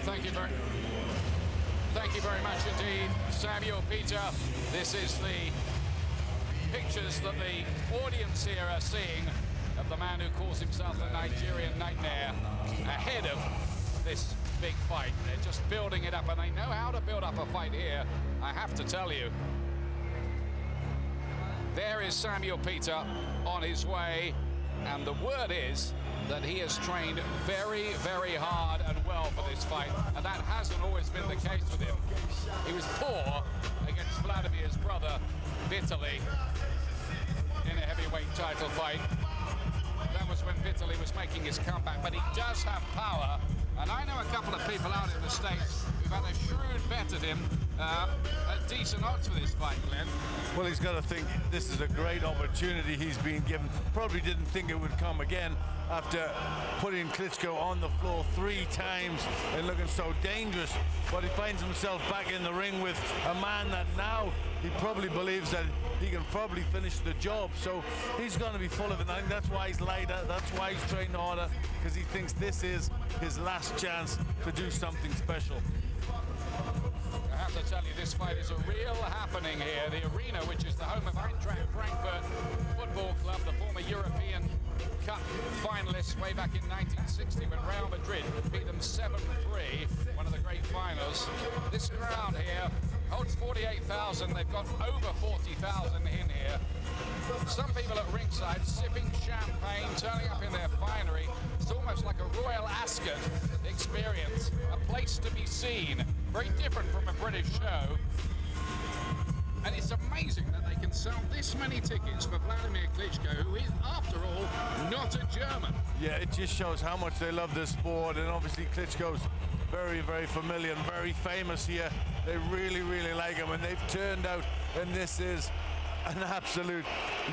Thank you very much indeed, Sэмюэл Питер. This is the pictures that the audience here are seeing of the man who calls himself the Nigerian nightmare ahead of this big fight. They're just building it up, and they know how to build up a fight here, I have to tell you. There is Sэмюэл Питер on his way, and the word is that he has trained very, very hard and well for this fight, and that hasn't always been the case with him. He was poor against Vladimir's brother, Vitaly, in a heavyweight title fight. That was when Vitaly was making his comeback, but he does have power, and I know a couple of people out in the States who've had a shrewd bet at him at decent odds for this fight, Glenn. Well, he's got to think this is a great opportunity he's been given. Probably didn't think it would come again after putting Klitschko on the floor 3 times and looking so dangerous. But he finds himself back in the ring with a man that now he probably believes that he can probably finish the job. So he's going to be full of it. I think that's why he's lighter, that's why he's training harder, because he thinks this is his last chance to do something special. I have to tell you, this fight is a real happening here. The arena, which is the home of Eintracht Frankfurt Football Club, the former European Cup finalists way back in 1960 when Real Madrid beat them 7-3, one of the great finals. This crowd here holds 48,000. They've got over 40,000 in here. Some people at ringside sipping champagne, turning up in their finery. It's almost like a Royal Ascot experience, a place to be seen. Very different from a British show. And it's amazing that they can sell this many tickets for Wladimir Klitschko, who is, after all, not a German. Yeah, it just shows how much they love this sport, and obviously Klitschko's very, very familiar and very famous here. They really, really like him, and they've turned out, and this is an absolute,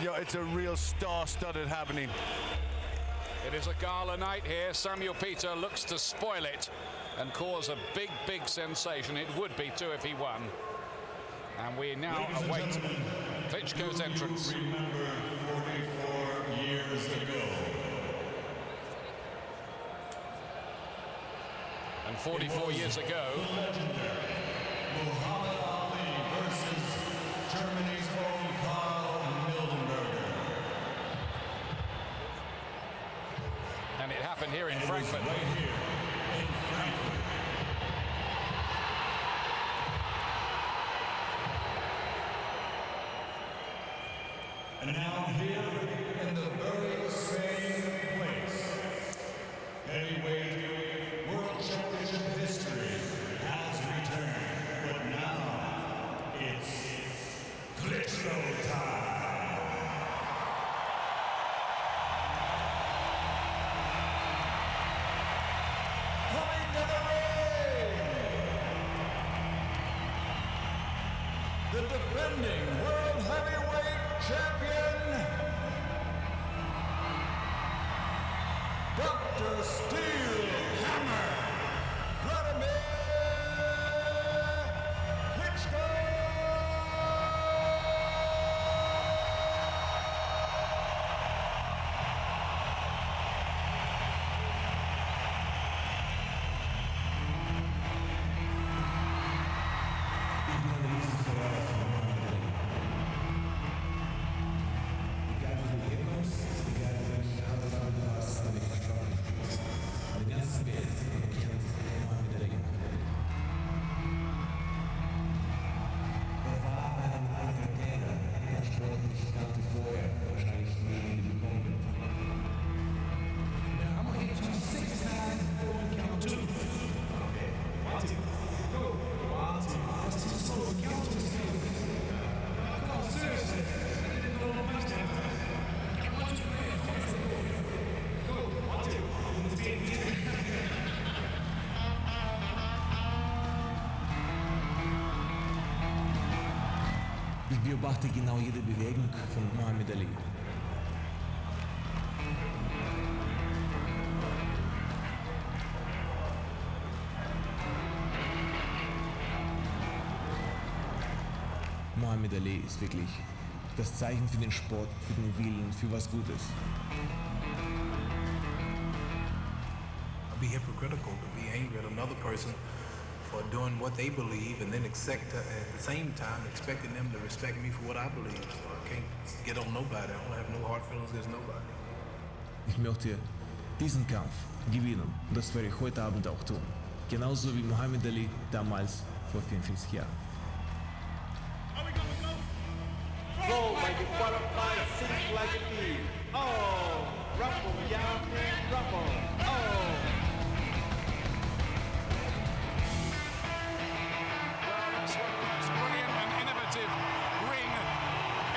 it's a real star-studded happening. It is a gala night here. Sэмюэл Питер looks to spoil it and cause a big, big sensation. It would be too if he won. And we now await Klitschko's entrance. Remember 44 years ago. And 44 years ago, Muhammad Ali versus Germany's own Karl Mildenberger. and it happened here in Frankfurt. Right here in Frankfurt. And now here in the very same place, heavyweight world championship history has returned, but now it's Klitschko time. Coming to the ring, the defending world heavyweight champion, Dr. Steel Hammer, Wladimir Klitschko! Ich beobachte genau jede Bewegung von Muhammad Ali. Muhammad Ali ist wirklich das Zeichen für den Sport, für den Willen, für was Gutes. I'd be hypocritical to be angry at another person for doing what they believe and then at the same time expecting them to respect me for what I believe. So I can't get on nobody. I don't have no hard feelings against nobody. Ich möchte diesen Kampf gewinnen. Das werde ich heute Abend auch tun. Genauso wie Muhammad Ali damals vor 44 Jahren. Go like a butterfly, sing like a bee. Oh, rumble, young man, rumble. Oh. Well, that's one of the most brilliant and innovative ring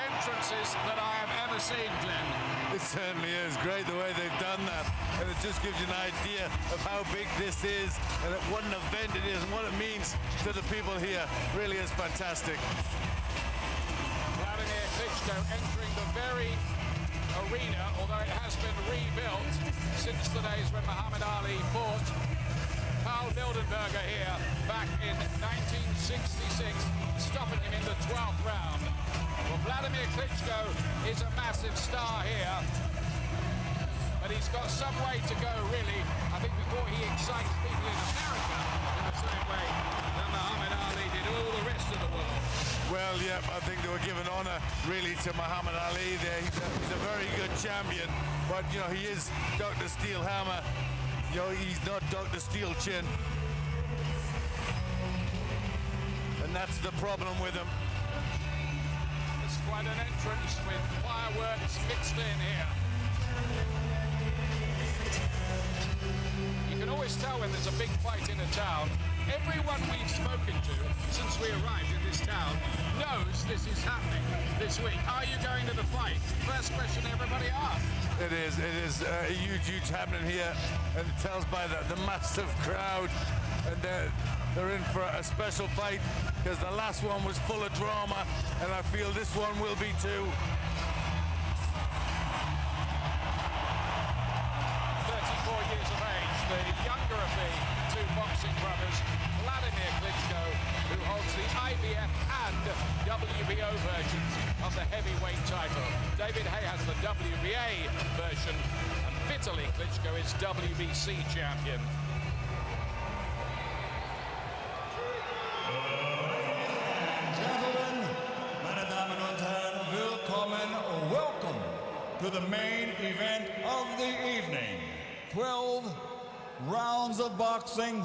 entrances that I have ever seen, Glenn. It certainly is great the way they've done that, and it just gives you an idea of how big this is and what an event it is and what it means to the people here. Really is fantastic. Wladimir Klitschko entering the very arena, although it has been rebuilt since the days when Muhammad Ali fought Karl Mildenberger here back in 1966, stopping him in the 12th round. Well, Wladimir Klitschko is a massive star here, but he's got some way to go, really. I think before he excites people in America in the same way that Muhammad Ali did all the rest of the world. Well, yeah, I think they were giving honor really to Muhammad Ali there. He's a very good champion, but you know, he is Dr. Steel Hammer. You know, he's not Dr. Steel Chin. And that's the problem with him. It's quite an entrance with fireworks mixed in here. You can always tell when there's a big fight in a town. Everyone we've spoken to since we arrived in this town knows this is happening this week. Are you going to the fight? First question everybody asks. It is a huge happening here, and it tells by the massive crowd, and they're in for a special fight because the last one was full of drama, and I feel this one will be too. 34 years of age, the younger of the two boxing brothers, Wladimir Klitschko, who holds the IBF and WBO versions of the heavyweight title. David Hay has the WBA version, and Vitaly Klitschko is WBC champion. Gentlemen, meine Damen und Herren, willkommen, welcome to the main event of the evening. 12 rounds of boxing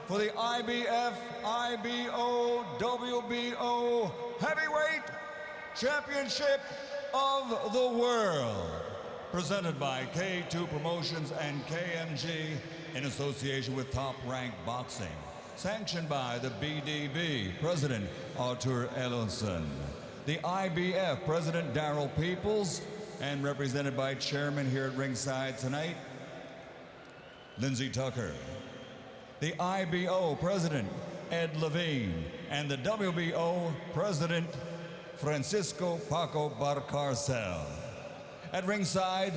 for the IBF, IBO, WBO Heavyweight Championship of the World. Presented by K2 Promotions and KMG in association with Top Rank Boxing. Sanctioned by the BDB, President Artur Ellison. The IBF, President Darrell Peoples, and represented by Chairman here at ringside tonight, Lindsey Tucker. The IBO President, Ed Levine, and the WBO President, Francisco Paco Barcarcel. At ringside,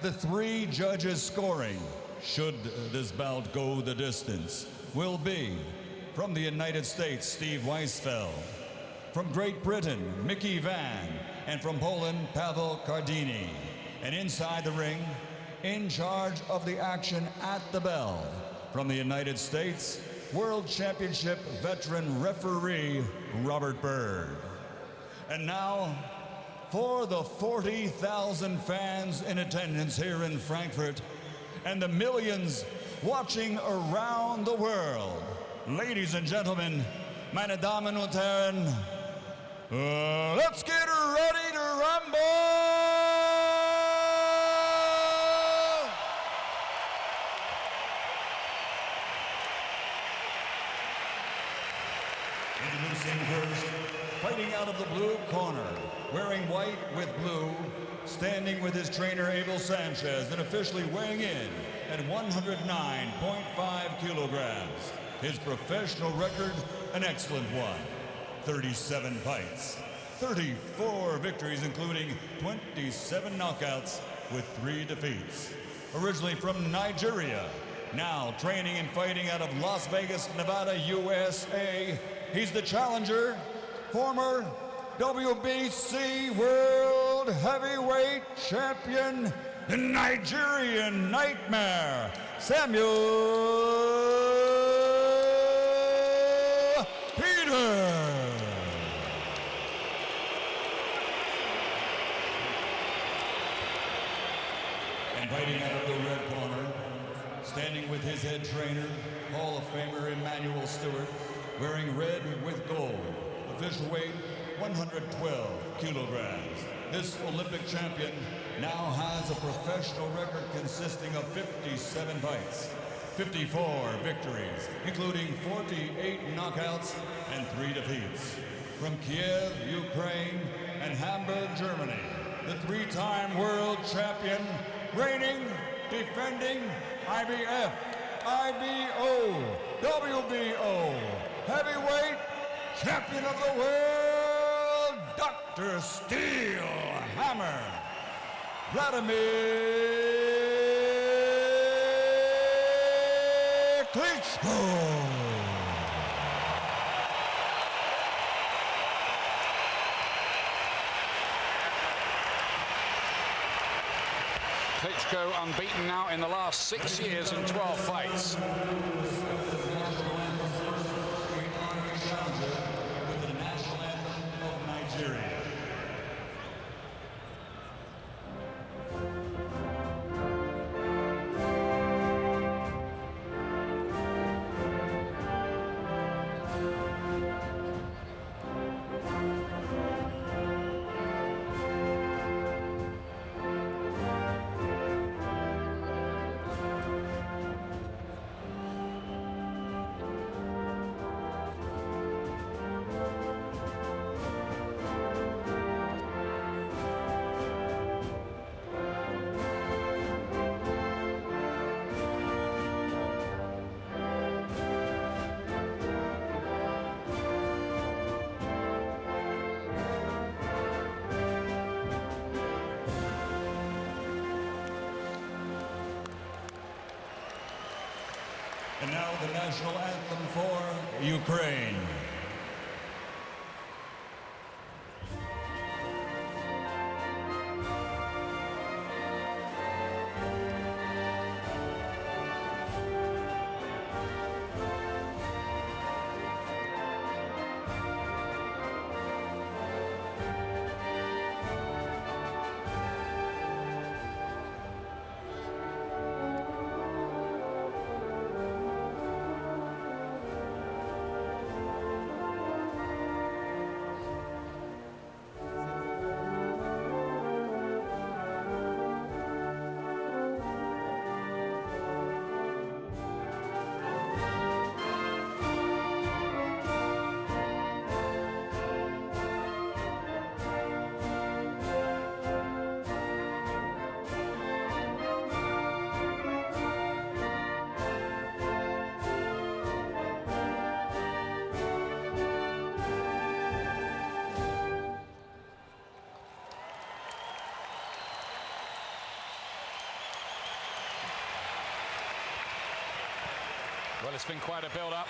the three judges scoring, should this bout go the distance, will be from the United States, Steve Weisfeld, from Great Britain, Mickey Van, and from Poland, Pavel Cardini. And inside the ring, in charge of the action at the bell, from the United States, World Championship veteran referee Robert Byrd. And now, for the 40,000 fans in attendance here in Frankfurt and the millions watching around the world, ladies and gentlemen, meine Damen und Herren, let's get ready to rumble! Introducing first, fighting out of the blue corner, wearing white with blue, standing with his trainer Abel Sanchez, and officially weighing in at 109.5 kilograms. His professional record, an excellent one. 37 fights, 34 victories, including 27 knockouts with 3 defeats. Originally from Nigeria, now training and fighting out of Las Vegas, Nevada, USA. He's the challenger, former WBC World Heavyweight Champion, the Nigerian Nightmare, Sэмюэл Питер. And fighting out of the red corner, standing with his head trainer, Hall of Famer Emmanuel Stewart, wearing red with gold, official weight 112 kilograms. This Olympic champion now has a professional record consisting of 57 fights, 54 victories, including 48 knockouts and 3 defeats. From Kiev, Ukraine, and Hamburg, Germany, the 3-time world champion, reigning, defending IBF, IBO, WBO, heavyweight champion of the world, Dr. Steel Hammer, Wladimir Klitschko. Klitschko unbeaten now in the last 6 years and 12 fights. With the national anthem of Nigeria. And now the national anthem for Ukraine. Well, it's been quite a build-up.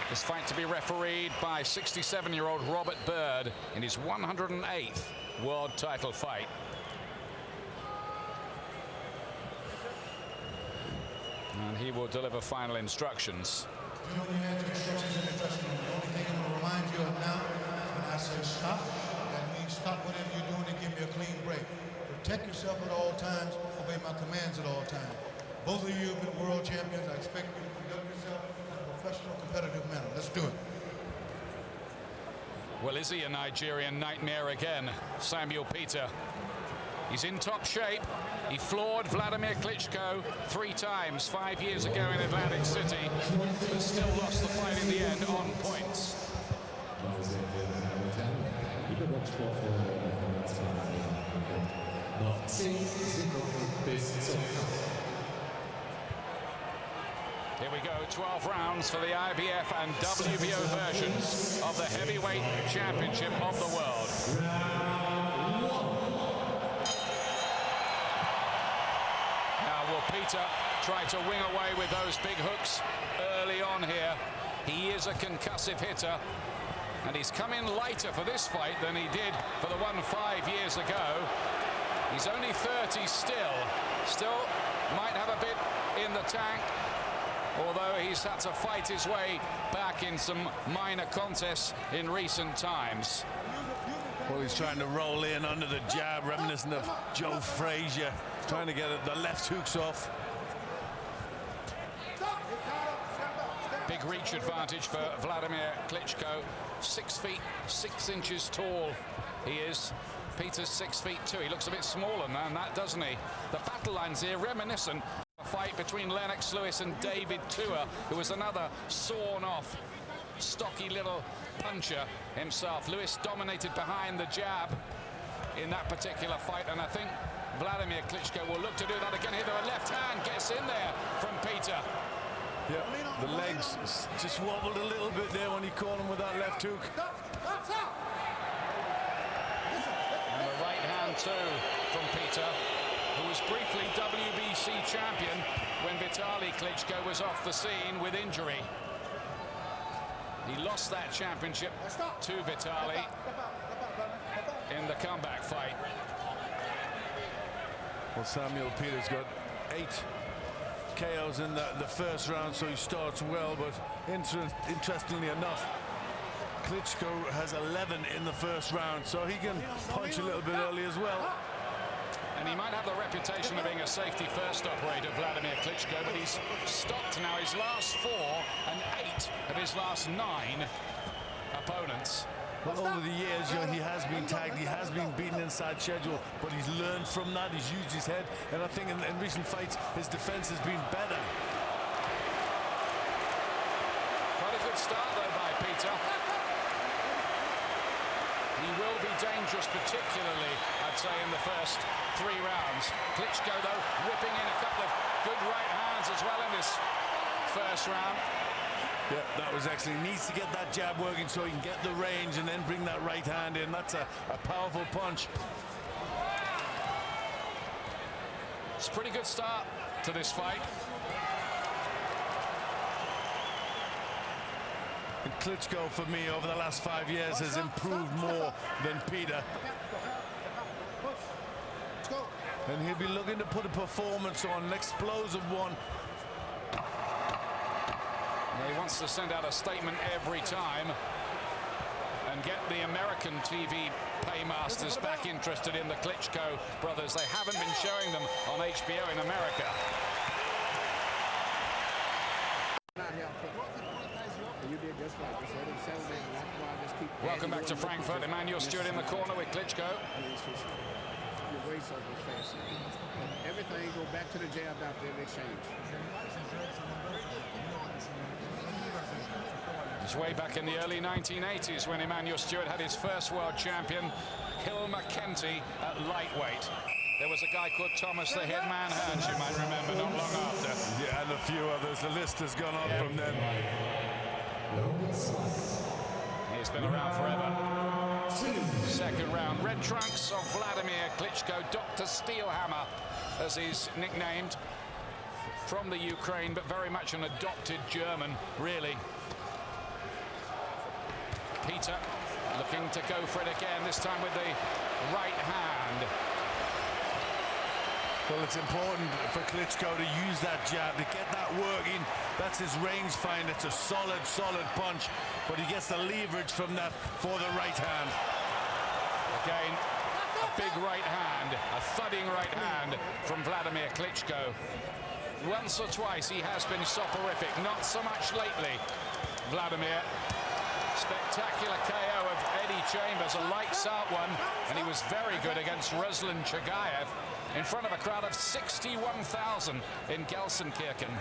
This fight to be refereed by 67-year-old Robert Byrd in his 108th world title fight. And he will deliver final instructions. You only had your instructions in the dressing room. The only thing I'm going to remind you of now, when I say stop, that means stop whatever you're doing and give me a clean break. Protect yourself at all times, obey my commands at all times. Both of you have been world champions. I expect you to conduct yourself in a professional, competitive manner. Let's do it. Well, is he a Nigerian nightmare again? Sэмюэл Питер. He's in top shape. He floored Wladimir Klitschko 3 times 5 years ago in Atlantic City, but still lost the fight in the end on points. Here we go, 12 rounds for the IBF and WBO versions of the heavyweight championship of the world. Now will Peter try to wing away with those big hooks early on here? He is a concussive hitter, and he's come in lighter for this fight than he did for the one 5 years ago. He's only 30 still, Still might have a bit in the tank, although he's had to fight his way back in some minor contests in recent times. Well, he's trying to roll in under the jab, reminiscent of Joe Frazier, trying to get the left hooks off. Big reach advantage for Wladimir Klitschko. 6 feet 6 inches tall he is. Peter's 6 feet 2. He looks a bit smaller than that, doesn't he? The battle lines here reminiscent of a fight between Lennox Lewis and David Tua, who was another sawn-off, stocky little puncher himself. Lewis dominated behind the jab in that particular fight, and I think Wladimir Klitschko will look to do that again here. The left hand gets in there from Peter. Yeah, the legs just wobbled a little bit there when he caught him with that left hook. And the right hand too from Peter, who was briefly WBC champion when Vitaly Klitschko was off the scene with injury. He lost that championship to Vitaly in the comeback fight. Well, Sэмюэл Peter's got 8 KOs in the first round, so he starts well, but interestingly enough, Klitschko has 11 in the first round, so he can punch a little bit early as well. And he might have the reputation of being a safety-first operator, Wladimir Klitschko, but he's stopped now his last 4 and 8 of his last 9 opponents. Well, over the years, you know, he has been tagged, he has been beaten inside schedule, but he's learned from that, he's used his head, and I think in recent fights, his defense has been better. Quite a good start, though, by Peter. He will be dangerous, particularly, I'd say, in the first 3 rounds. Klitschko, though, whipping in a couple of good right hands as well in this first round. Yeah, that was excellent. He needs to get that jab working so he can get the range and then bring that right hand in. That's a powerful punch. It's a pretty good start to this fight. And Klitschko, for me, over the last 5 years, has improved more than Peter. And he'll be looking to put a performance on, an explosive one. He wants to send out a statement every time and get the American TV paymasters back interested in the Klitschko brothers. They haven't been showing them on HBO in America. Welcome back to Frankfurt. Emmanuel Stewart in the corner with Klitschko. Everything go back to the jab out there in exchange. It's way back in the early 1980s when Emmanuel Stewart had his first world champion, Hill McKenty, at lightweight. There was a guy called Thomas the Headman Hearns, you might remember, not long after. Yeah, and a few others. The list has gone on from them. He's been around forever. Second round. Red trunks of Wladimir Klitschko, Dr. Steelhammer, as he's nicknamed, from the Ukraine, but very much an adopted German, really. Peter looking to go for it again, this time with the right hand. Well, it's important for Klitschko to use that jab, to get that working. That's his range find. It's a solid punch, but he gets the leverage from that for the right hand. Again, a big right hand, a thudding right hand from Wladimir Klitschko. Once or twice he has been soporific, not so much lately. Wladimir. Spectacular KO of Eddie Chambers, a lights out one, and he was very good against Ruslan Chagayev in front of a crowd of 61,000 in Gelsenkirchen.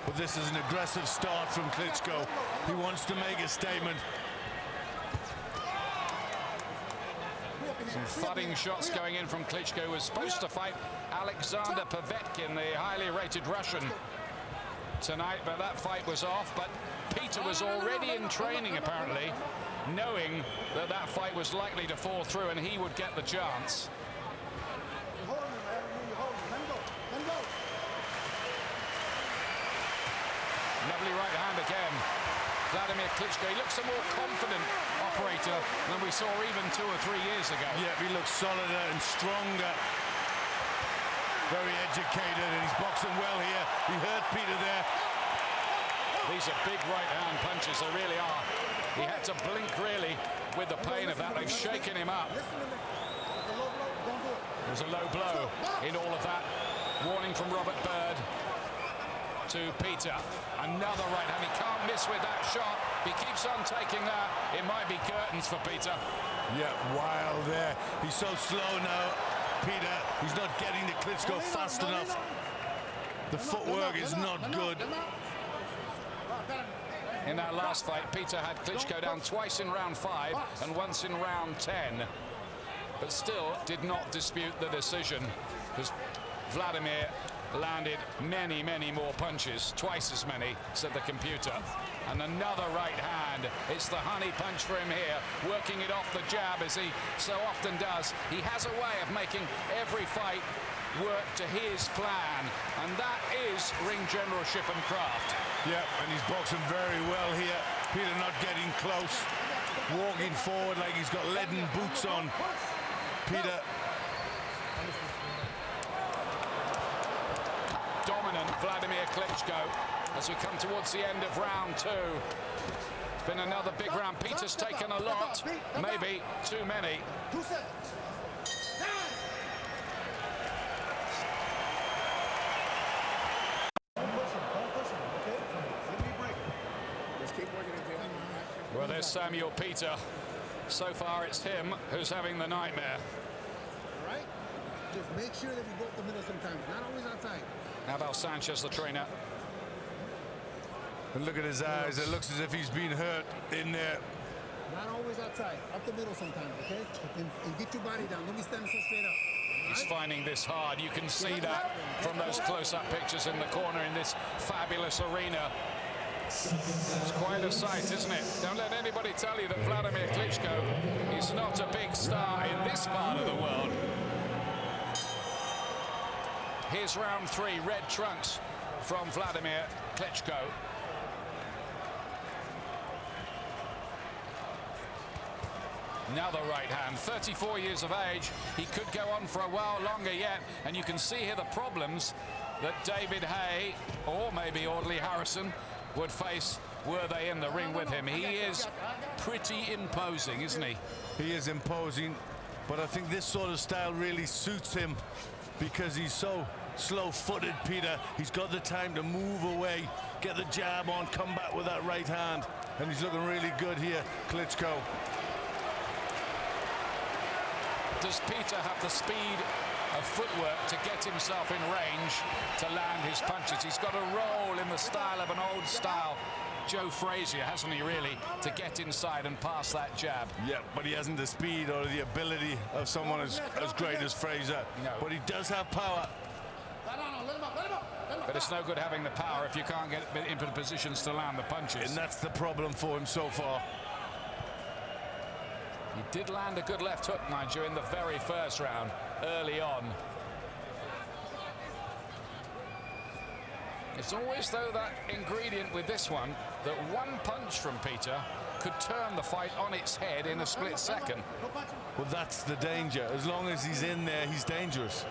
But this is an aggressive start from Klitschko. He wants to make a statement. Some thudding shots going in from Klitschko, who was supposed to fight Alexander Povetkin, the highly rated Russian, tonight, but that fight was off. But Peter was already in training, apparently, knowing that that fight was likely to fall through and he would get the chance. Lovely right hand again. Wladimir Klitschko, he looks a more confident operator than we saw even 2 or 3 years ago. Yeah, he looks solider and stronger. very educated, and he's boxing well here. He hurt Peter there. These are big right-hand punches, they really are. He had to blink, really, with the pain of that. They've shaken him up. There's a low blow in all of that. Warning from Robert Bird to Peter. Another right hand. He can't miss with that shot. If he keeps on taking that, it might be curtains for Peter. Yeah, wild there. He's so slow now, Peter. He's not getting to Klitschko fast enough. The footwork is not good. In that last fight, Peter had Klitschko down twice in round 5 and once in round 10. But still did not dispute the decision, because Wladimir landed many, many more punches, twice as many, said the computer. And another right hand. It's the honey punch for him here, working it off the jab as he so often does. He has a way of making every fight work to his plan, and that is ring generalship and craft. Yeah, and he's boxing very well here. Peter not getting close, walking forward like he's got leaden boots on. Peter. Dominant Wladimir Klitschko as we come towards the end of round 2. It's been another big round. Peter's taken a lot, maybe too many. 2 seconds. Well, there's Sэмюэл Питер. So far, it's him who's having the nightmare. All right? Just make sure that you go up the middle sometimes, not always outside. Abel Sanchez, the trainer. And look at his eyes. It looks as if he's been hurt in there. Not always outside, up the middle sometimes, okay? And get your body down. Don't be standing so straight up. He's finding this hard. You can see that from those close-up pictures in the corner in this fabulous arena. It's quite a sight, isn't it? Don't let anybody tell you that Wladimir Klitschko is not a big star in this part of the world. Here's round 3, red trunks from Wladimir Klitschko. Another right hand, 34 years of age. He could go on for a while longer yet, and you can see here the problems that David Hay, or maybe Audley Harrison, would face were they in the ring with him. He is pretty imposing, isn't he? He is imposing, but I think this sort of style really suits him because he's so slow-footed, Peter. He's got the time to move away, get the jab on, come back with that right hand, and he's looking really good here, Klitschko. Does Peter have the speed of footwork to get himself in range to land his punches? He's got a roll in the style of an old style Joe Frazier, hasn't he, really, to get inside and pass that jab? Yeah, but he hasn't the speed or the ability of someone as great as Frazier. No. But he does have power. But it's no good having the power if you can't get into the positions to land the punches. And that's the problem for him so far. He did land a good left hook, mind you, in the very first round, early on. It's always, though, that ingredient with this one, that one punch from Peter could turn the fight on its head in a split second. Well, that's the danger. As long as he's in there, he's dangerous.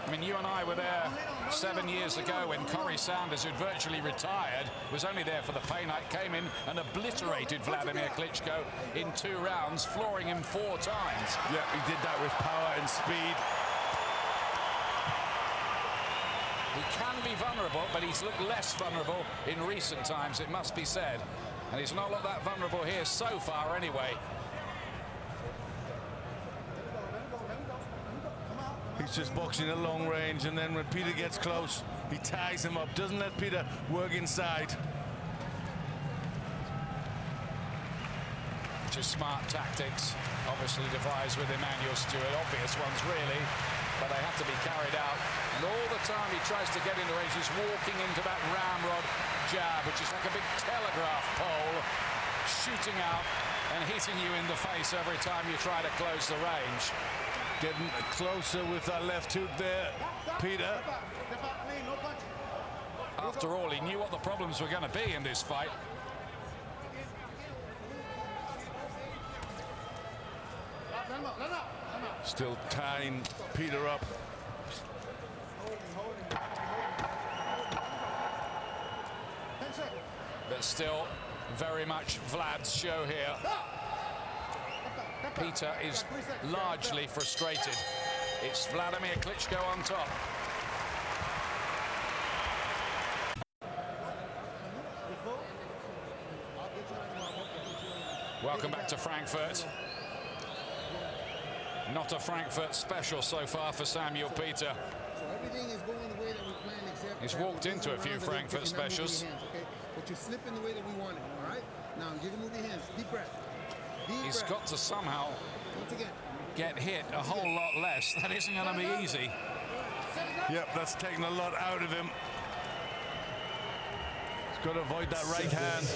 I mean, you and I were there 7 years ago when Corrie Sanders, who'd virtually retired, was only there for the pain. Came in and obliterated Wladimir Klitschko in 2 rounds, flooring him 4 times. Yeah, he did that with power and speed. He can be vulnerable, but he's looked less vulnerable in recent times, it must be said. And he's not looked that vulnerable here so far, anyway. He's just boxing at long range, and then when Peter gets close, he ties him up, doesn't let Peter work inside. Which is smart tactics, obviously devised with Emmanuel Stewart, obvious ones really, but they have to be carried out. And all the time he tries to get into range, he's walking into that ramrod jab, which is like a big telegraph pole, shooting out and hitting you in the face every time you try to close the range. Getting closer with that left hook there, Peter. After all, he knew what the problems were going to be in this fight. Still tying Peter up. But still very much Vlad's show here. Peter is largely frustrated. It's Wladimir Klitschko on top. Welcome back to Frankfurt. Not a Frankfurt special so far for Sэмюэл Питер. So everything is going the way that we planned, except He's walked into a few Frankfurt specials. But you're slipping the way that we want it, all right? Now you can move your hands. Deep breath. He's got to somehow Once again. get hit a whole lot less. That isn't going to be easy. Yep, that's taken a lot out of him. He's got to avoid that right hand.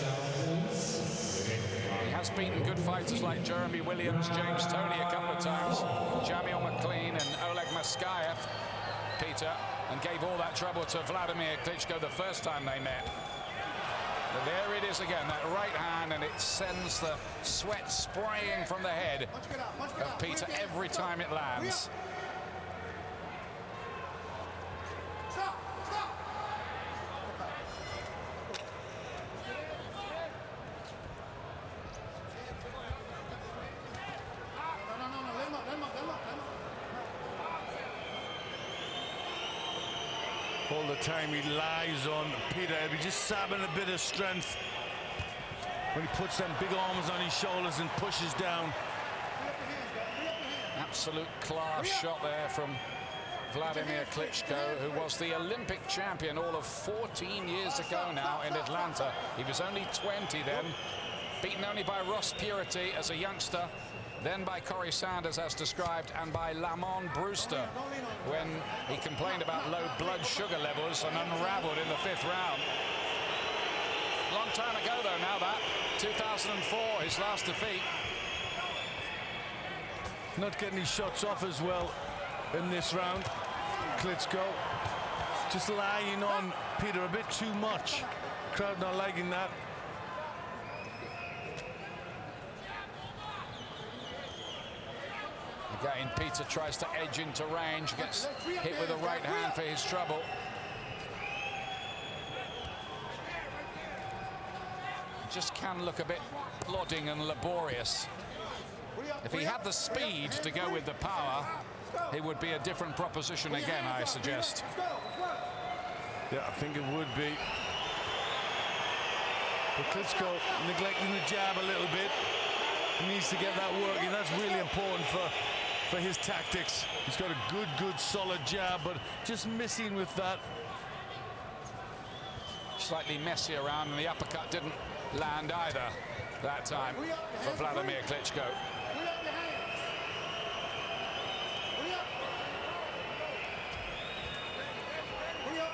He has beaten good fighters like Jeremy Williams, James Toney a couple of times, Jamil McLean and Oleg Maskayev, Peter, and gave all that trouble to Wladimir Klitschko the first time they met. But there it is again, that right hand, and it sends the sweat spraying from the head of Peter every time it lands. All the time he lies on Peter. He'll be just sabbing a bit of strength when he puts them big arms on his shoulders and pushes down. Absolute class shot there from Wladimir Klitschko, who was the Olympic champion all of 14 years ago now in Atlanta. He was only 20 then, beaten only by Ross Purity as a youngster, then by Corey Sanders as described, and by Lamont Brewster when he complained about low blood sugar levels and unraveled in the 5th round. Long time ago though now, that 2004, his last defeat. Not getting his shots off as well in this round. Klitschko just lying on Peter a bit too much. Crowd not liking that. Again, Peter tries to edge into range, gets hit with a right hand for his trouble. Just can look a bit plodding and laborious. If he had the speed to go with the power, it would be a different proposition again, I suggest. Yeah, I think it would be. But Klitschko neglecting the jab a little bit. He needs to get that working. That's really important for his tactics. He's got a good, solid jab, but just missing with that. Slightly messy around, and the uppercut didn't land either that time for Wladimir Klitschko.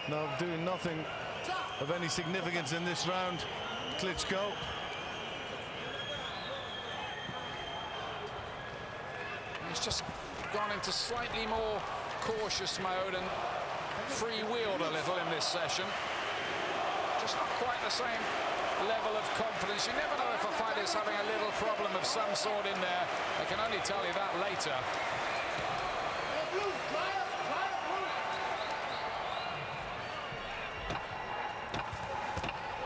Now doing nothing of any significance in this round, Klitschko. He's just gone into slightly more cautious mode and freewheeled a little in this session. Just not quite the same level of confidence. You never know if a fighter's having a little problem of some sort in there. I can only tell you that later.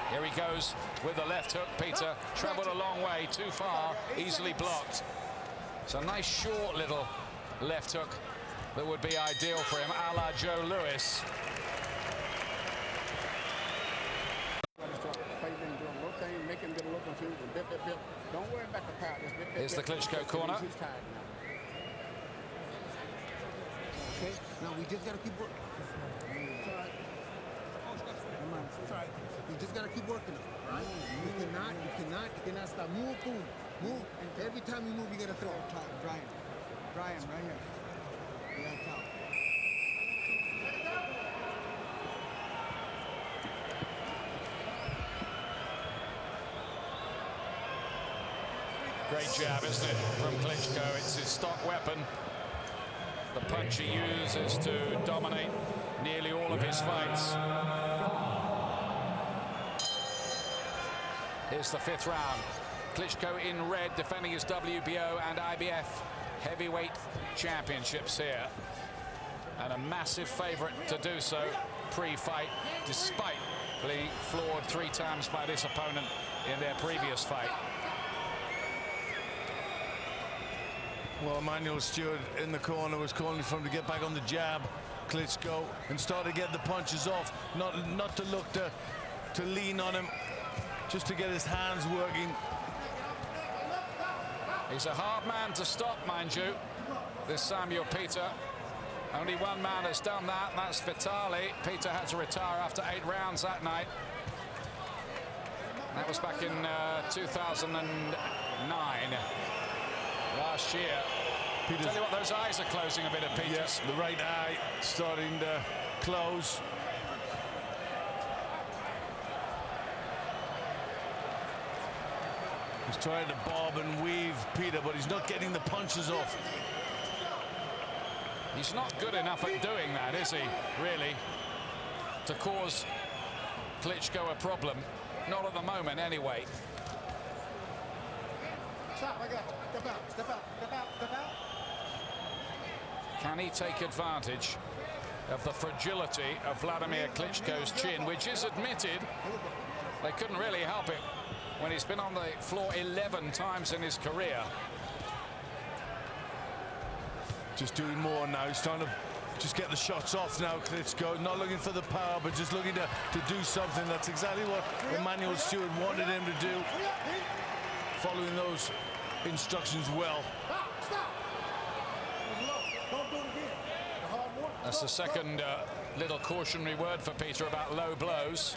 Here he goes with the left hook. Peter traveled a long way, too far, easily blocked. It's a nice short little left hook that would be ideal for him, a la Joe Louis. Here's the Klitschko corner. Okay, now we just gotta keep working. You just gotta keep working it, right? You cannot stop. Move, boom, move. And every time you move, you gotta throw. Dry him right here. Yeah, top. Great jab, isn't it, from Klitschko? It's his stock weapon. The punch he uses to dominate nearly all of his fights. Here's the 5th round. Klitschko in red, defending his WBO and IBF heavyweight championships here. And a massive favourite to do so pre-fight, despite being floored 3 times by this opponent in their previous fight. Well, Emmanuel Stewart in the corner was calling for him to get back on the jab, Klitschko, and start to get the punches off. Not to look to lean on him, just to get his hands working. He's a hard man to stop, mind you, this Sэмюэл Питер. Only one man has done that, and that's Vitali. Peter had to retire after 8 rounds that night. That was back in 2009, last year. Tell you what, those eyes are closing a bit at Peter's. Yes, the right eye starting to close. He's trying to bob and weave Peter, but he's not getting the punches off. He's not good enough at doing that, is he, really, to cause Klitschko a problem? Not at the moment, anyway. Stop, I got you. Step out, step out, step out, step out. Can he take advantage of the fragility of Wladimir Klitschko's chin, which is admitted? They couldn't really help it when he's been on the floor 11 times in his career. Just doing more now. He's trying to just get the shots off now, Klitschko. Not looking for the power, but just looking to do something. That's exactly what Emmanuel Stewart wanted him to do. Following those instructions well. That's the second little cautionary word for Peter about low blows.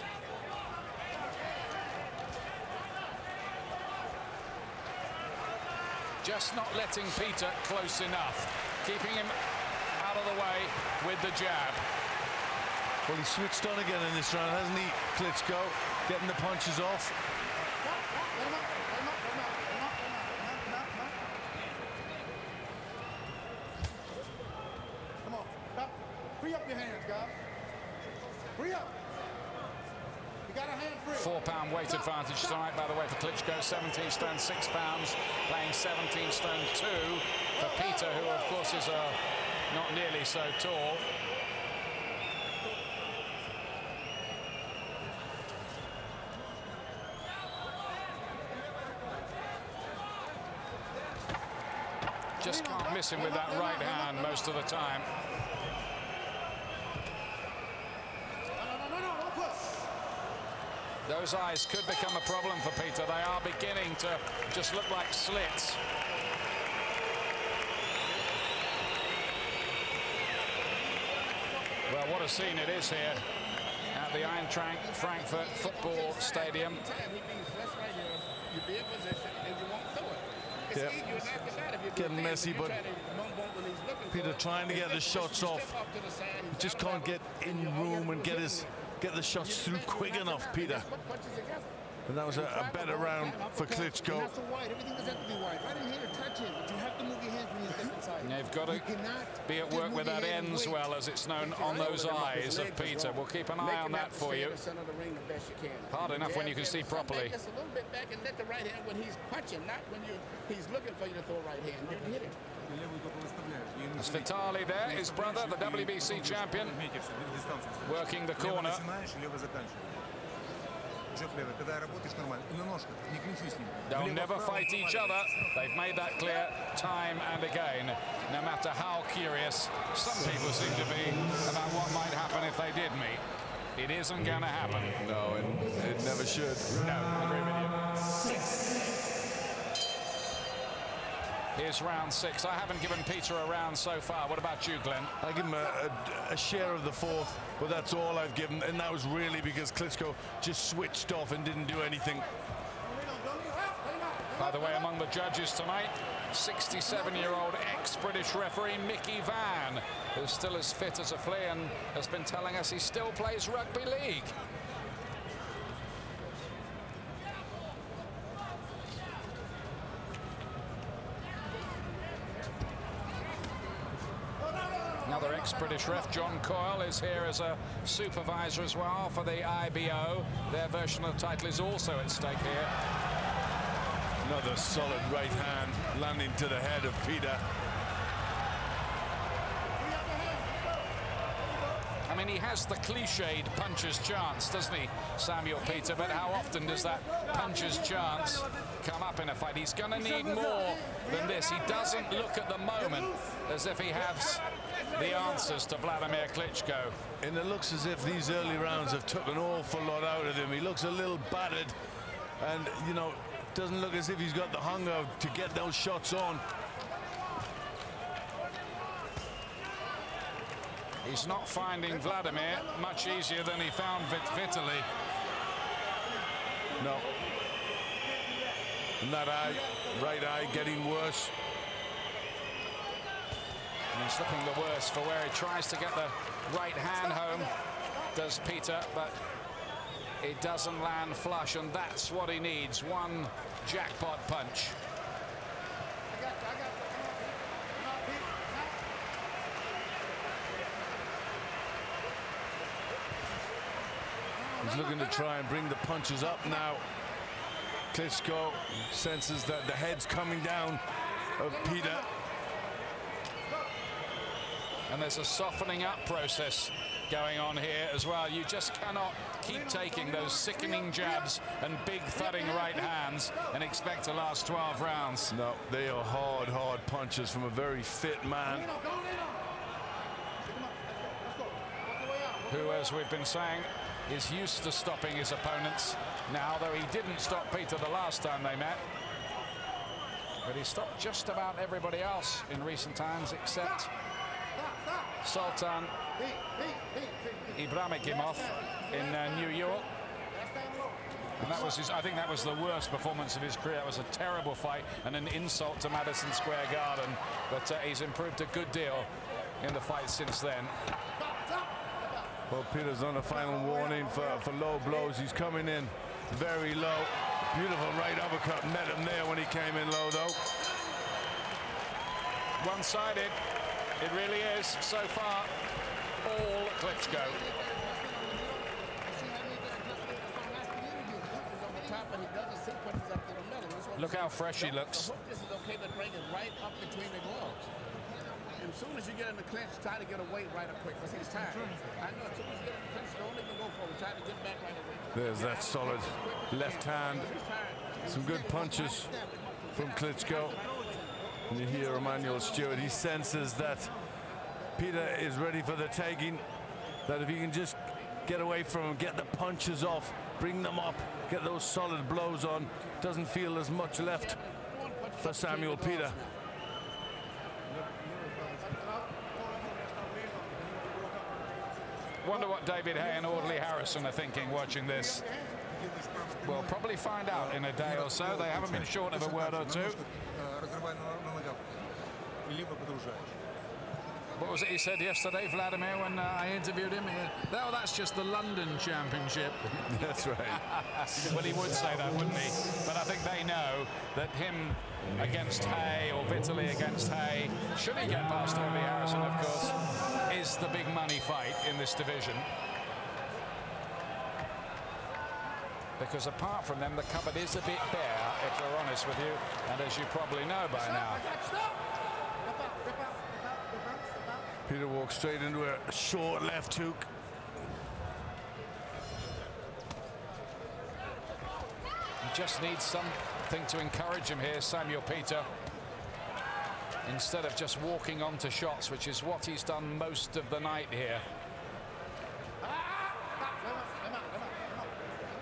Just not letting Peter close enough. Keeping him out of the way with the jab. Well, he switched on again in this round, hasn't he, Klitschko? Getting the punches off. Come on, stop. Free up your hands, guys. Free up. You got a hand free. 4-pound weight advantage tonight, by the way, for Klitschko. 17 stone 6 pounds, playing 17 stone 2 for Peter, who of course is not nearly so tall. Just can't miss him with that right hand most of the time. Those eyes could become a problem for Peter. They are beginning to just look like slits. Well, what a scene it is here at the Eintracht Frankfurt football stadium. Yeah. Getting messy, but Peter trying to get the shots off. He just can't get in room and get the shots through quick enough, Peter. And that was a better round for Klitschko. You've got to be at work with that ends well, as it's known, on those eyes of Peter. We'll keep an eye on that for you. Hard enough when you can see properly. Just a little bit back and let the right hand when he's punching, not when he's looking for you to throw a right hand. You can hit it. As Vitali there, his brother, the WBC champion, working the corner. They'll never fight each other. They've made that clear time and again, no matter how curious some people seem to be about what might happen if they did meet. It isn't going to happen. No, it never should. No, I agree with you. Here's round 6. I haven't given Peter a round so far. What about you, Glenn? I give him a share of the 4th, but that's all I've given, and that was really because Klitschko just switched off and didn't do anything. By the way, among the judges tonight, 67-year-old ex-British referee Mickey Van, who's still as fit as a flea and has been telling us he still plays rugby league. Another ex-British ref, John Coyle, is here as a supervisor as well for the IBO. Their version of the title is also at stake here. Another solid right hand landing to the head of Peter. I mean, he has the cliched puncher's chance, doesn't he, Sэмюэл Питер? But how often does that puncher's chance come up in a fight? He's going to need more than this. He doesn't look at the moment as if he has the answers to Wladimir Klitschko. And it looks as if these early rounds have took an awful lot out of him. He looks a little battered and, you know, doesn't look as if he's got the hunger to get those shots on. He's not finding Wladimir much easier than he found Vitaly. No. And that eye, right eye, getting worse. And he's looking the worse for where he tries to get the right hand home, does Peter, but it doesn't land flush, and that's what he needs, one jackpot punch. He's looking to try and bring the punches up now. Klitschko senses that the head's coming down of Peter. And there's a softening up process going on here as well. You just cannot keep taking those sickening jabs and big thudding right hands and expect to last 12 rounds. No, they are hard, hard punches from a very fit man. Who, as we've been saying, is used to stopping his opponents now, though he didn't stop Peter the last time they met. But he stopped just about everybody else in recent times except Sultan Ibrahimov in New York. And that was I think that was the worst performance of his career. It was a terrible fight and an insult to Madison Square Garden. But he's improved a good deal in the fight since then. Well, Peter's on a final warning for low blows. He's coming in very low. Beautiful right uppercut met him there when he came in low, though. One-sided. It really is, so far, all Klitschko. Look how fresh he looks. This is okay to bring it right up between the gloves. As soon as you get in the clinch, try to get away right up quick, because he's tired. I know, as soon as you get in the clinch, don't even go for it. Try to get back right away. There's that solid left hand. Some good punches from Klitschko. And you hear Emmanuel Stewart, he senses that Peter is ready for the taking, that if he can just get away from him, get the punches off, bring them up, get those solid blows on, doesn't feel as much left for Sэмюэл Питер. Wonder what David Hay and Audley Harrison are thinking watching this. We'll probably find out in a day or so. They haven't been short of a word or two. What was it he said yesterday, Vladimir, when I interviewed him? Oh, that's just the London Championship. That's right. Well, he would say that, wouldn't he? But I think they know that him against Hay or Vitaly against Hay, should he get past Audley Harrison, of course, is the big money fight in this division. Because apart from them, the cupboard is a bit bare, if we're honest with you, and as you probably know by now. Peter walks straight into a short left hook. He just needs something to encourage him here, Sэмюэл Питер, instead of just walking onto shots, which is what he's done most of the night here.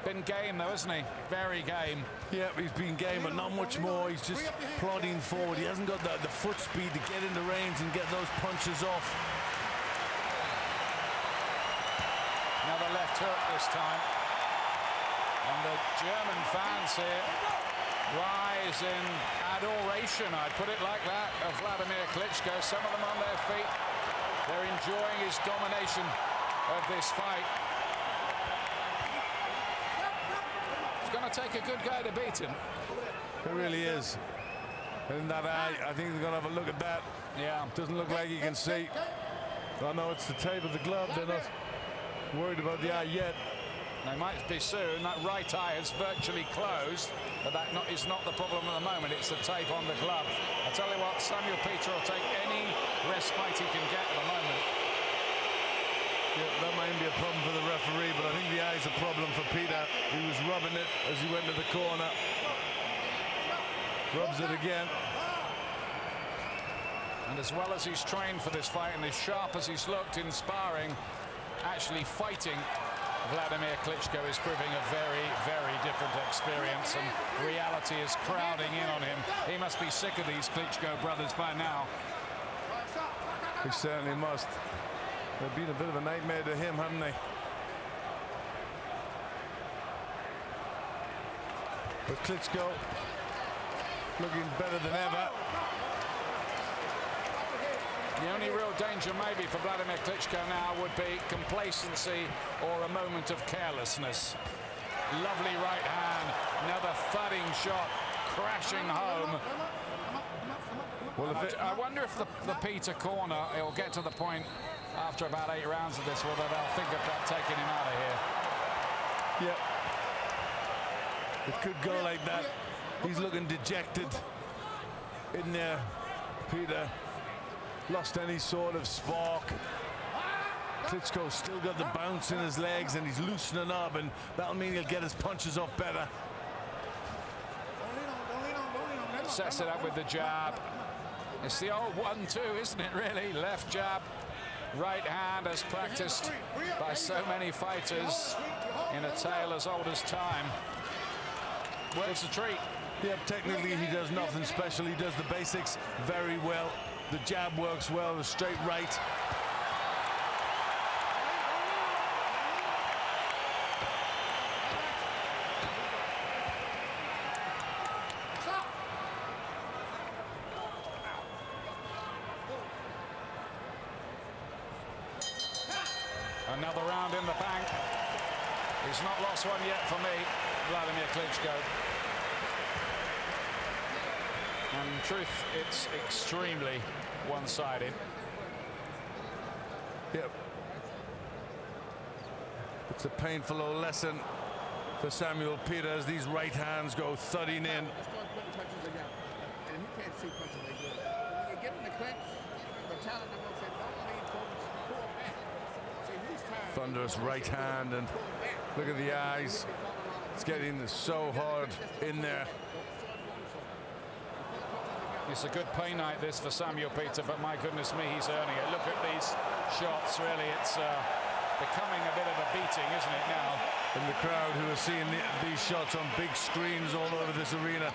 Been game though, hasn't he? Very game. Yeah, he's been game, but not much more. He's just plodding forward. He hasn't got the foot speed to get into range and get those punches off. Another left hook this time. And the German fans here rise in adoration, I'd put it like that, of Wladimir Klitschko. Some of them on their feet. They're enjoying his domination of this fight. It's going to take a good guy to beat him. It really is. And that eye, I think they're going to have a look at that. Yeah. Doesn't look like you can see. I know it's the tape of the glove. They're not worried about the eye yet. They might be soon. That right eye is virtually closed, but that is not the problem at the moment. It's the tape on the glove. I tell you what, Sэмюэл Питер will take any respite he can get at the moment. Yeah, that might be a problem for the referee, but I think the eye's a problem for Peter. He was rubbing it as he went to the corner. Rubs it again. And as well as he's trained for this fight and as sharp as he's looked in sparring, actually fighting Wladimir Klitschko is proving a very, very different experience, and reality is crowding in on him. He must be sick of these Klitschko brothers by now. He certainly must. They've been a bit of a nightmare to him, haven't they? But Klitschko looking better than ever. The only real danger maybe for Wladimir Klitschko now would be complacency or a moment of carelessness. Lovely right hand, another thudding shot, crashing home. Well, I wonder if the Peter corner, it will get to the point after about 8 rounds of this, whether they'll think about taking him out of here. Yeah. It could go like that. He's looking dejected in there, Peter. Lost any sort of spark. Klitschko's still got the bounce in his legs, and he's loosening up, and that'll mean he'll get his punches off better. Sets it up with the jab. It's the old 1-2, isn't it, really? Left jab, right hand, as practiced by so many fighters in a tale as old as time. Works a treat. Yeah, technically he does nothing special. He does the basics very well. The jab works well, the straight right. Another round in the bank. He's not lost one yet for me, Wladimir Klitschko. And in truth, it's extremely one-sided. Yep. It's a painful old lesson for Sэмюэл Питер as these right hands go thudding in. Thunderous right hand, and look at the eyes. It's getting so hard in there. It's a good pay night this for Sэмюэл Питер, but my goodness me, he's earning it. Look at these shots, really. It's becoming a bit of a beating, isn't it, now? And the crowd who are seeing these shots on big screens all over this arena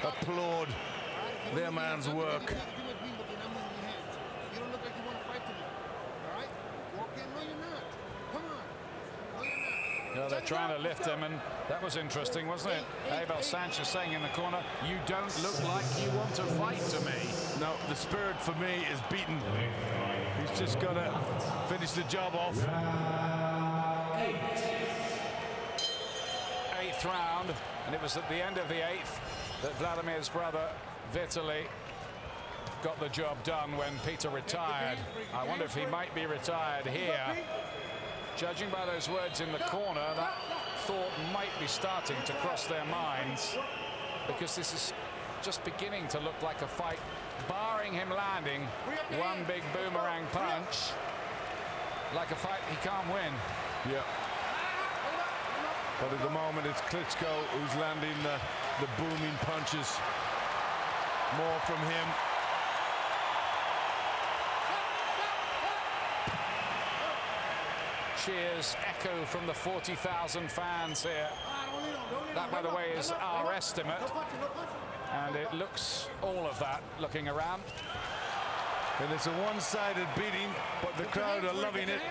applaud their man's work. Yeah, they're trying to lift him, and that was interesting, wasn't it? Abel Sanchez saying in the corner, "You don't look like you want to fight to me." No, the spirit for me is beaten. He's just got to finish the job off. Eighth round, and it was at the end of the 8th that Vladimir's brother, Vitaly, got the job done when Peter retired. I wonder if he might be retired here. Judging by those words in the corner, that thought might be starting to cross their minds, because this is just beginning to look like a fight, barring him landing one big boomerang punch, like a fight he can't win. Yeah. But at the moment, it's Klitschko who's landing the booming punches. More from him. Cheers echo from the 40,000 fans here. That, by the way, is our estimate, and it looks all of that looking around. And it's a one-sided beating, but the crowd are loving it.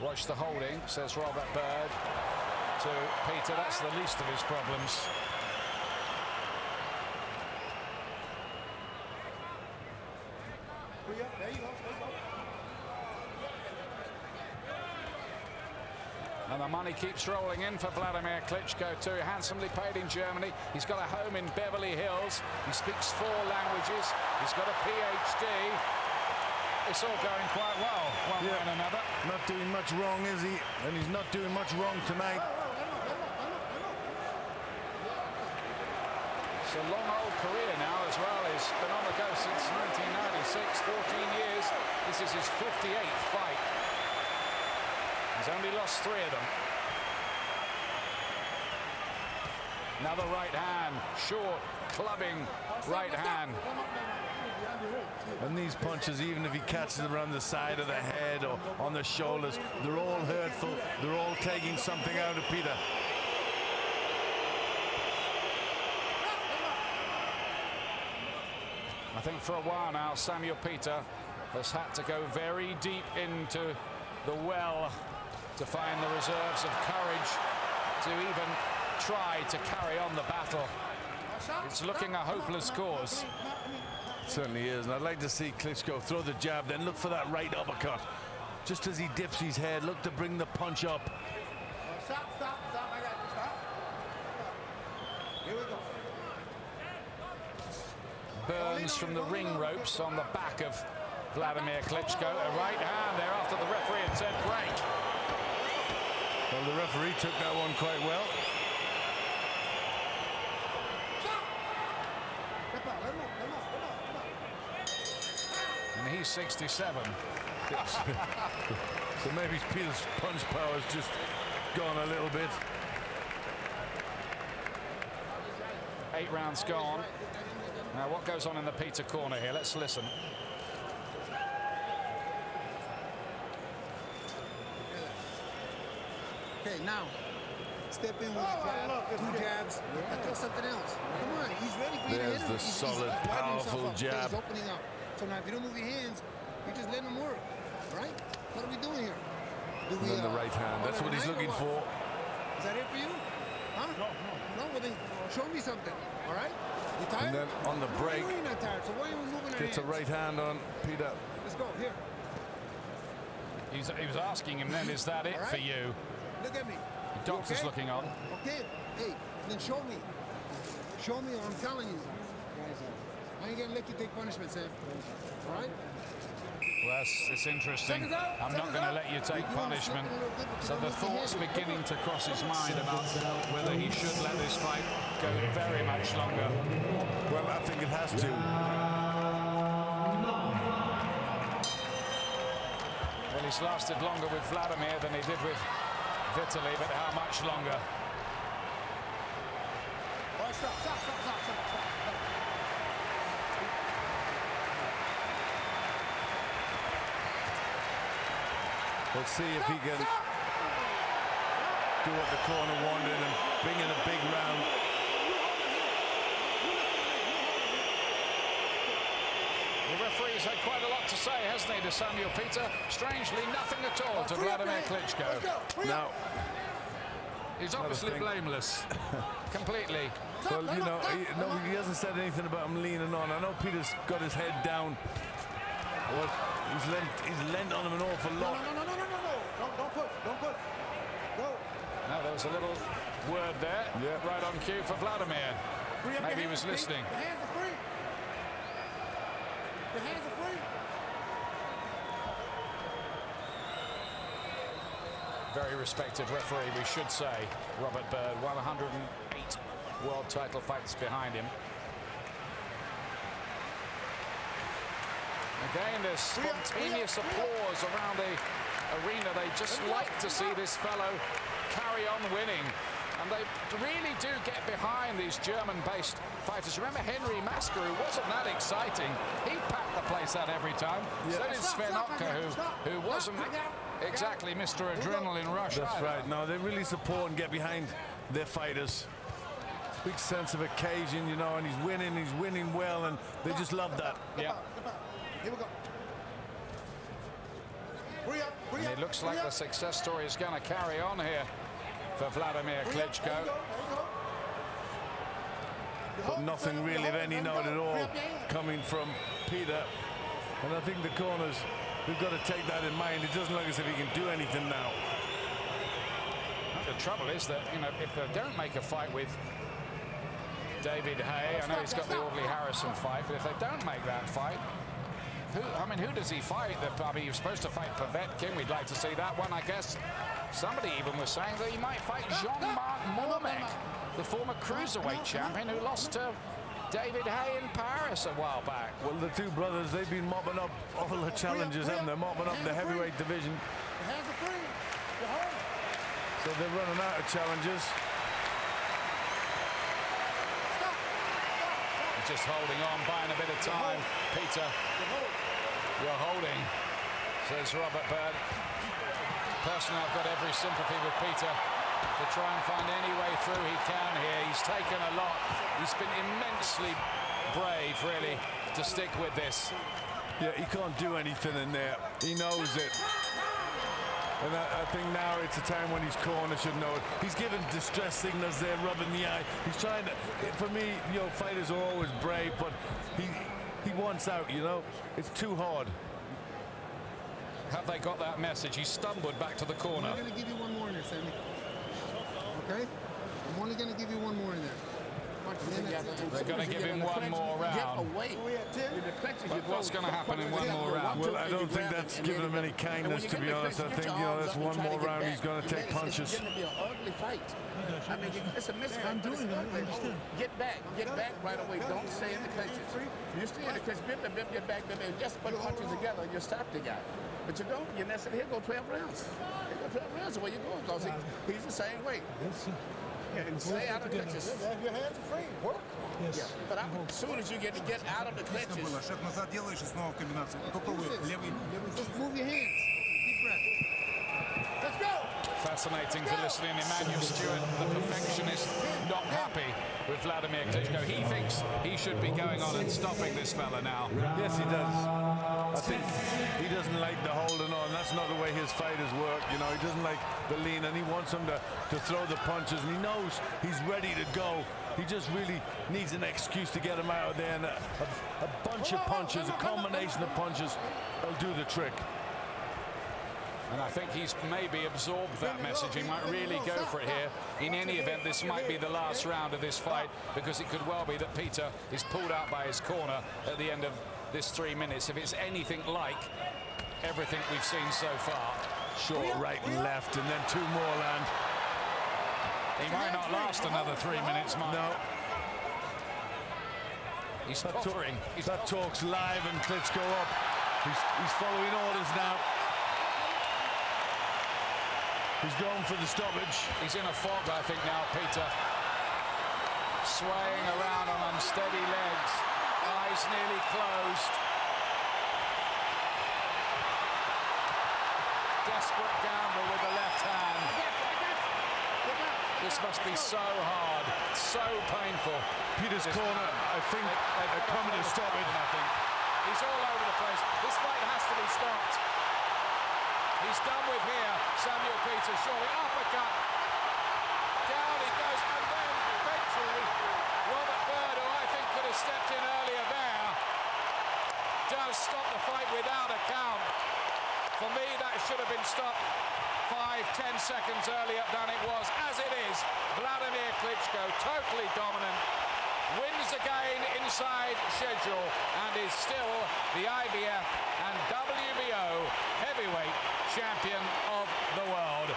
Watch the holding, says Robert Bird to Peter. That's the least of his problems. And the money keeps rolling in for Wladimir Klitschko too, handsomely paid in Germany. He's got a home in Beverly Hills. He speaks 4 languages. He's got a PhD. It's all going quite well, one way and another. Not doing much wrong, is he? And he's not doing much wrong tonight. It's a long old career now as well. He's been on the go since 1996, 14 years. This is his 58th fight. He's only lost 3 of them. Another right hand, short, clubbing right hand. And these punches, even if he catches them around the side of the head or on the shoulders, they're all hurtful. They're all taking something out of Peter. I think for a while now, Sэмюэл Питер has had to go very deep into the well to find the reserves of courage to even try to carry on the battle. It's looking a hopeless cause. It certainly is, and I'd like to see Klitschko throw the jab, then look for that right uppercut. Just as he dips his head, look to bring the punch up. Stop, stop, stop. I got you. Stop. Here we go. Burns from the ring ropes on the back of Wladimir Klitschko. A right hand there after the referee had said break. Well, the referee took that one quite well. And he's 67. So maybe Peter's punch power's just gone a little bit. 8 rounds gone. Now what goes on in the Peter corner here? Let's listen. Okay, now step in with a jab, 2 jabs, and throw something else. Come on, he's ready for you to hit him. There's the solid, powerful jab. He's opening up. So now if you don't move your hands, you're just letting him work. All right? What are we doing here? Do we, And then the right hand. That's what he's looking for. Is that it for you? Huh? No, well then show me something. All right? You tired? And then on the break, You're not tired, so why are you moving our gets a hands? right hand on Peter. Let's go, here. He was asking him then, is that it for you? Look at me. The doctor's okay? looking on. Okay, hey, then show me. Show me what I'm telling you. I ain't gonna let you take punishment, Sam. All right? Well, it's interesting. I'm not going to let you take punishment. So the thought's beginning to cross his mind about whether he should let this fight go very much longer. Well, I think it has to. Well, he's lasted longer with Wladimir than he did with Vitaly, but how much longer? All right, stop. Let's see if he can do what the corner wanted and bring in a big round. The referee's had quite a lot to say, hasn't he, to Sэмюэл Питер? Strangely, nothing at all to Wladimir Klitschko. Now, he's obviously blameless, completely. well, you know, he hasn't said anything about him leaning on. I know Peter's got his head down. Well, he's lent on him an awful lot. No. Don't push. Go. Now, there was a little word there, right on cue for Wladimir. Maybe he was listening. Your hands are free. Your hands are free. Very respected referee, we should say, Robert Bird. 108 world title fights behind him. Again, there's spontaneous applause around the arena. They just like to see this fellow carry on winning. And they really do get behind these German-based fighters. Remember Henry Masker, who wasn't that exciting. He packed the place out every time. So did Sven Otka, who wasn't exactly Mr. Adrenaline Rush. That's right. No, they really support and get behind their fighters. Big sense of occasion, you know, and he's winning well, and they just love that. Yeah. Here we go. And it looks like the success story is going to carry on here for Wladimir Klitschko. But nothing really of any note at all coming from Peter. And I think the corners, we've got to take that in mind. It doesn't look as if he can do anything now. the trouble is that, you know, if they don't make a fight with David Hay, I know he's got the Audley Harrison fight, but if they don't make that fight, who does he fight? I mean, he was supposed to fight Povetkin. We'd like to see that one, I guess. Somebody even was saying that he might fight Jean-Marc Mormec, the former cruiserweight champion who lost to David Hay in Paris a while back. Well, the two brothers, they've been mopping up all the challenges, haven't they? Mopping up the heavyweight division. So they're running out of challenges. Just holding on, buying a bit of time. Peter, you're holding, says Robert Bird. Personally, I've got every sympathy with Peter to try and find any way through he can here. He's taken a lot. He's been immensely brave, really, to stick with this. Yeah, he can't do anything in there. He knows it. And I think now it's a time when his corner should know it. He's giving distress signals there, rubbing the eye. He's trying to, for me, you know, fighters are always brave, but he wants out, you know. It's too hard. Have they got that message? He stumbled back to the corner. I'm going to give you one more in there, Sammy. Okay? I'm only going to give you one more in there. They're going to give him one more round. But what's going to happen in one more round? Well, I don't think that's giving him any kindness, to be honest. I think, you know, that's one more round he's going to take punches. It's going to be an ugly fight. I mean, it's a mismatch. I'm doing it. Get back right away. Don't stay in the clinches. You stay in the clinches, get back, just put punches together and you stop the guy. But you don't. You said, here go 12 rounds. Here go 12 rounds the way you're going, because he's the same weight. And stay out of the clinches. Have your hands free. Work. Yes. Yeah. But as soon as you get out of the clinches. Just move your hands. Deep breath. Let's go. Fascinating to listen in. Emmanuel Stewart, the perfectionist, not happy with Wladimir Klitschko. He thinks he should be going on and stopping this fella now. Yes, he does. I think he doesn't like the holding on. That's not the way his fighters work. You know, he doesn't like the lean, and he wants him to throw the punches, and he knows he's ready to go. He just really needs an excuse to get him out of there, and a bunch of punches, a combination of punches, will do the trick. And I think he's maybe absorbed that message. He might really go for it here. In any event, this might be the last round of this fight, because it could well be that Peter is pulled out by his corner at the end of this 3 minutes. If it's anything like everything we've seen so far. Short right and left, and then two more land. He might not last another 3 minutes, Mike. No. He's tottering. That talks live, and Klitschko up. He's following orders now. He's going for the stoppage. He's in a fog, I think, now, Peter. Swaying around on unsteady legs. Eyes nearly closed. Desperate gamble with the left hand. This must be so hard, so painful. Peter's corner, I think, they're coming to stop it. He's all over the place. This fight has to be stopped. He's done with here. Sэмюэл Питер, surely uppercut. Down he goes, and then eventually Robert Bird, who I think could have stepped in earlier there, does stop the fight without a count. For me, that should have been stopped 5-10 seconds earlier than it was. As it is, Wladimir Klitschko, totally dominant, wins again inside schedule and is still the IBF and WBO heavyweight champion of the world.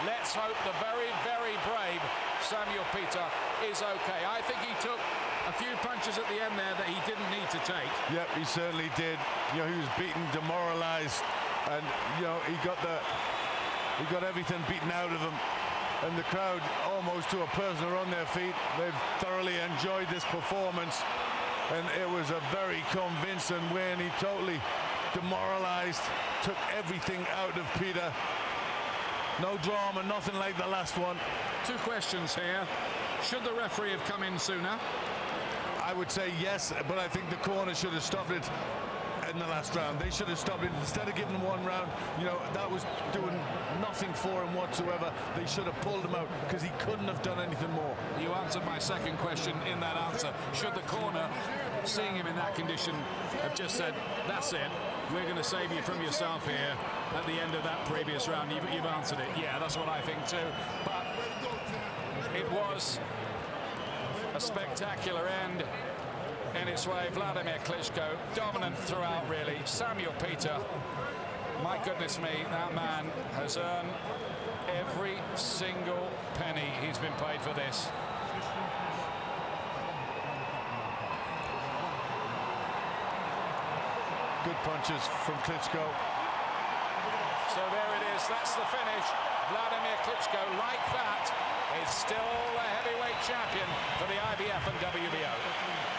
Let's hope the very, very brave Sэмюэл Питер is okay. I think he took a few punches at the end there that he didn't need to take. Yep, he certainly did. You know, he was beaten, demoralized, and you know, he got everything beaten out of him. And the crowd, almost to a person, are on their feet. They've thoroughly enjoyed this performance, and it was a very convincing win. He totally demoralized, took everything out of Peter. No drama, nothing like the last one. Two questions here. Should the referee have come in sooner? I would say yes, but I think the corner should have stopped it in the last round. They should have stopped it. Instead of giving him one round, you know, that was doing nothing for him whatsoever. They should have pulled him out, because he couldn't have done anything more. You answered my second question in that answer. Should the corner seeing him in that condition, have just said, that's it, we're going to save you from yourself here at the end of that previous round. You've answered it. Yeah, that's what I think too. But it was a spectacular end in its way. Wladimir Klitschko, dominant throughout really. Sэмюэл Питер, my goodness me, that man has earned every single penny he's been paid for this. Good punches from Klitschko. So there it is, that's the finish. Wladimir Klitschko, like that, is still the heavyweight champion for the IBF and WBO.